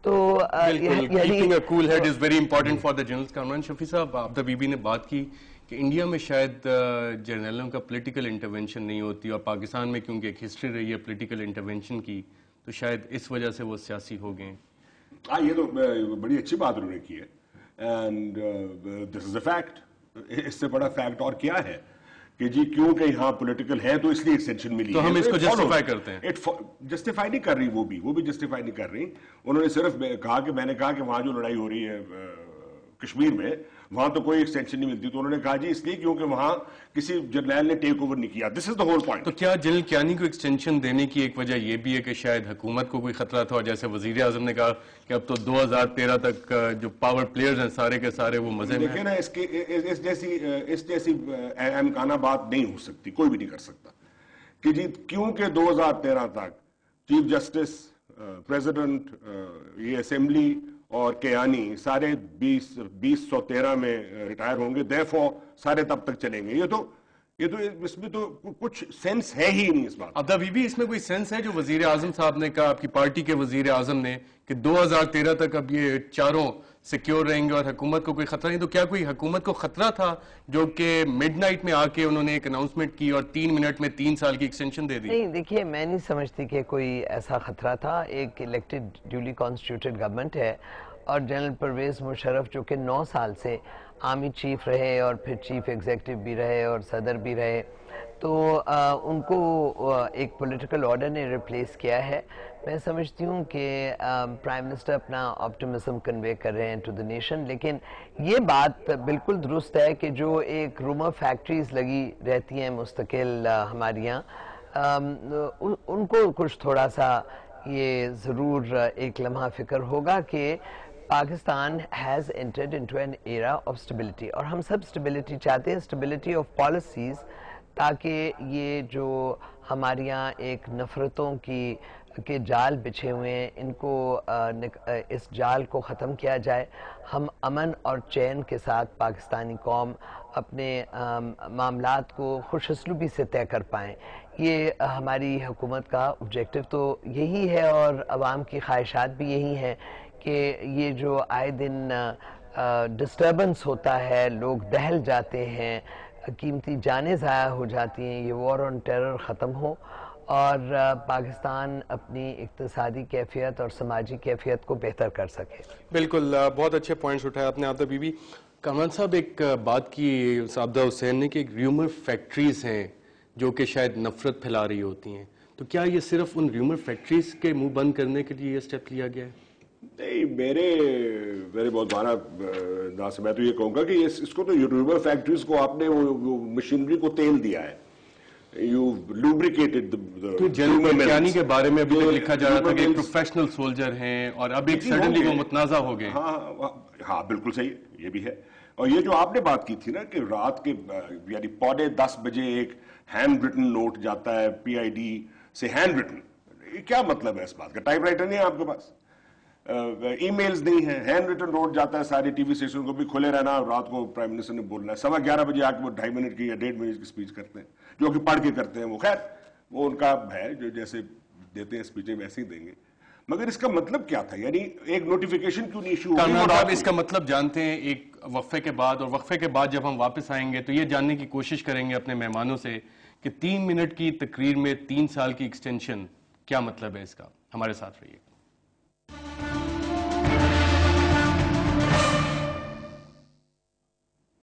तो keeping a cool head is very important for the general conference. Shafi साहब, आबदा बीबी ने बात की कि इंडिया में शायद जर्नलों का पॉलिटिकल इंटरवेंशन नहीं होती, और पाकिस्तान में क्योंकि एक हिस्ट्री रही है पॉलिटिकल इंटरवेंशन की, तो शायद इस वजह से वो सियासी हो गए। हाँ, ये तो बड़ी अच्छी बात उन्होंने की है, and this is a fact. इससे बड़ा फैक्ट और क्या है कि जी क्योंकि यहाँ पॉलिटिकल है तो इसलिए एक्सटेंशन मिली तो है, हम इसको जस्टिफाई करते हैं। जस्टिफाई नहीं कर रही, वो भी जस्टिफाई नहीं कर रही। उन्होंने सिर्फ कहा कि मैंने कहा कि वहां जो लड़ाई हो रही है कश्मीर में, वहां तो कोई एक्सटेंशन नहीं मिलती, तो उन्होंने कहा जी इसलिए क्योंकि वहां किसी जर्नैल ने टेक ओवर नहीं किया। This is the whole point. तो क्या जनरल कियानी को एक्सटेंशन देने की एक वजह यह भी है कि शायद हुकूमत को कोई खतरा था, और जैसे वजीर आजम ने कहा कि अब तो 2013 तक जो पावर प्लेयर्स हैं सारे के सारे वो मजे में। देखिए ना, इस जैसी अमकाना बात नहीं हो सकती, कोई भी नहीं कर सकता कि जी क्योंकि 2013 तक चीफ जस्टिस, प्रेसिडेंट, ये असेंबली और कियानी सारे 2013 में रिटायर होंगे, देयरफॉर सारे तब तक चलेंगे। ये तो इसमें तो कुछ सेंस है ही नहीं इस बात। अब बीबी, इसमें कोई सेंस है जो वजीर आजम साहब ने कहा, आपकी पार्टी के वजीर आजम ने, कि 2013 तक अब ये चारों सिक्योर रहेंगे और हुकूमत को कोई खतरा नहीं? तो क्या कोई हुकूमत को खतरा था जो कि मिडनाइट में आके उन्होंने एक अनाउंसमेंट की और 3 मिनट में 3 साल की एक्सटेंशन दे दी? नहीं, देखिए, मैं नहीं समझती कि कोई ऐसा खतरा था। एक इलेक्टेड ड्यूली कॉन्स्टिट्यूटेड गवर्नमेंट है, और जनरल परवेज मुशर्रफ जो कि 9 साल से आर्मी चीफ रहे और फिर चीफ एग्जीक्यूटिव भी रहे और सदर भी रहे, तो उनको एक पॉलिटिकल ऑर्डर ने रिप्लेस किया है। मैं समझती हूँ कि प्राइम मिनिस्टर अपना ऑप्टिमिज्म कन्वे कर रहे हैं टू द नेशन, लेकिन ये बात बिल्कुल दुरुस्त है कि जो एक रूमर फैक्ट्रीज लगी रहती हैं मुस्तकिल हमारे यहाँ, उनको कुछ थोड़ा सा ये ज़रूर एक लम्हा फ़िक्र होगा कि Pakistan has entered into an era of stability, और हम सब स्टेबिलिटी चाहते हैं, स्टेबिलिटी ऑफ पॉलिसीज़, ताकि ये जो हमारे यहाँ एक नफ़रतों के जाल बिछे हुए हैं, इनको इस जाल को ख़त्म किया जाए। हम अमन और चैन के साथ पाकिस्तानी कौम अपने मामलात को खुशअस्लूबी से तय कर पाएँ। ये हमारी हुकूमत का ऑब्जेक्टिव तो यही है, और आवाम की ख्वाहिशात भी यही हैं कि ये जो आए दिन डिस्टर्बेंस होता है, लोग दहल जाते हैं, कीमती जानें ज़ाया हो जाती हैं, ये वॉर ऑन टेरर ख़त्म हो और पाकिस्तान अपनी इक़्तिसादी कैफियत और समाजी कैफियत को बेहतर कर सके। बिल्कुल, बहुत अच्छे पॉइंट्स उठाए आपने आबदा बीबी। कमरान साहब, एक बात की आबदा हुसैन ने कि र्यूमर फैक्ट्रीज हैं जो कि शायद नफरत फैला रही होती हैं, तो क्या ये सिर्फ उन र्यूमर फैक्ट्रीज के मुंह बंद करने के लिए ये स्टेप लिया गया है? नहीं, मेरे बहुत बड़ा अंदाज से मैं तो ये कहूँगा कि इसको तो र्यूमर फैक्ट्रीज को आपने वो मशीनरी को तेल दिया है, यू लुब्रिकेटेड तो जनरल कियानी के बारे में अभी तक लिखा जा रहा था कि प्रोफेशनल सोल्जर हैं और अब एक सडनली वो मुतनाज़ा हो गए। हाँ, बिल्कुल सही, ये भी है। और ये जो आपने बात की थी ना कि रात के यानी 9:45 बजे एक हैंड रिटन नोट जाता है पीआईडी से, हैंड रिटन, क्या मतलब है इस बात का? टाइपराइटर नहीं है आपके पास, ईमेल्स नहीं है, हैंड रिटन नोट जाता है, सारे टीवी स्टेशन को भी खुले रहना, रात को प्राइम मिनिस्टर ने बोलना है, 11:15 बजे आके वो 2.5 मिनट की या 1.5 मिनट की स्पीच करते हैं, जो कि पढ़ के करते हैं। वो खैर वो उनका है, जो जैसे देते हैं स्पीचें वैसे ही देंगे, मगर इसका मतलब क्या था? यानी एक नोटिफिकेशन क्यों नहीं इशू हुई? और आप इसका मतलब जानते हैं एक वक्फे के बाद, और वक्फे के बाद जब हम वापस आएंगे तो ये जानने की कोशिश करेंगे अपने मेहमानों से कि 3 मिनट की तकरीर में 3 साल की एक्सटेंशन क्या मतलब है इसका। हमारे साथ रहिए।